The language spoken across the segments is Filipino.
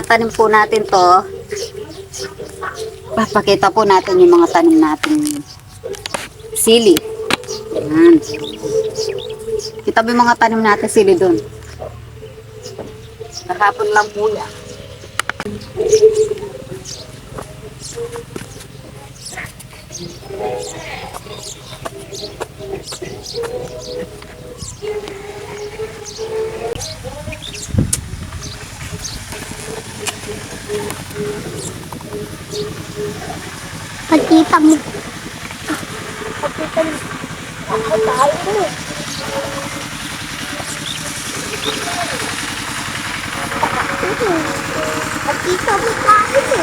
tatanim po natin to, papakita po natin yung mga tanim natin sili. Yan. Kita mo yung mga tanim natin sili doon. Kahapon lang po yan. Pagkita mo. Pagkita mo. Ako tayo mo. Pagkita mo tayo mo.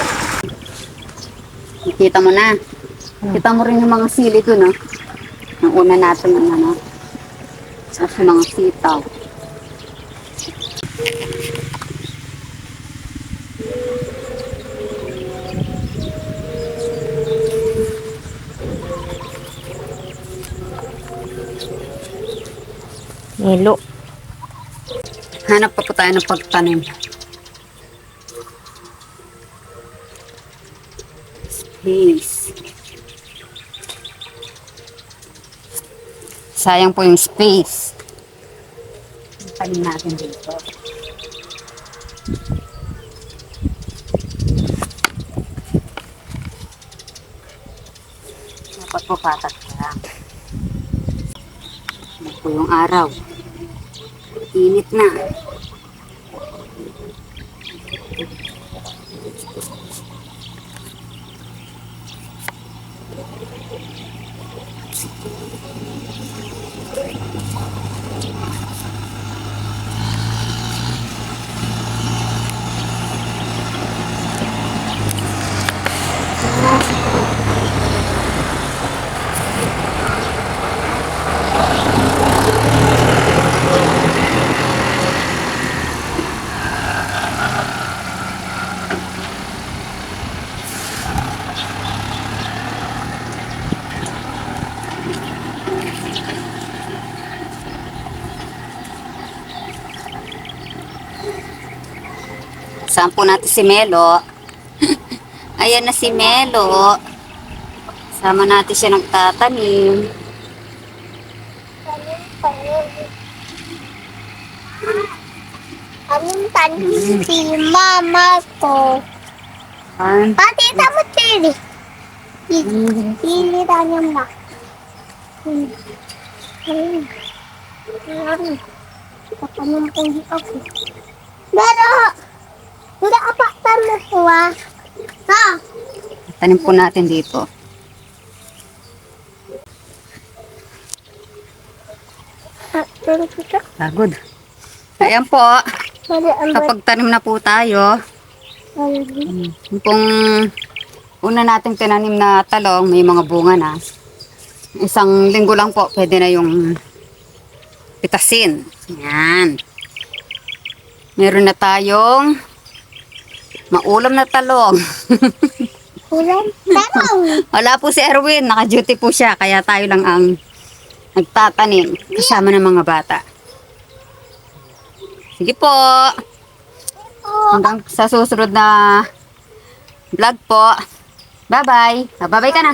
Kita mo na. Kita mo rin yung mga sili doon, no? Ang una natin yung ano. Tapos yung mga sitaw. Nilo. Hanap pa po tayo ng pagtanim. Space. Sayang po yung space. Tanim natin dito. Dapat po patat ka lang. Ano po yung araw? Init na. Saan po natin si Melo? Ayan na si Melo. Sama natin siya nagtatanim. Anong tanim si mama ko? Pati mo tiri. Tiri tanim na. Tatanong ko ako. Pero, hindi apa tanim ko ha. Tanim po natin dito. Pero kita. Pagod. Ayan po. Kapag tanim na po tayo, yung pong una nating tinanim na talong, may mga bunga na. Isang linggo lang po, pwede na yung pitasin. Yan. Meron na tayong maulam na talong. Ulan. Talong. Wala po si Erwin, naka-duty po siya, kaya tayo lang ang nagtatanim kasama ng mga bata. Sige po. Hanggang sa susunod na vlog po. Bye-bye. Bye-bye ka na.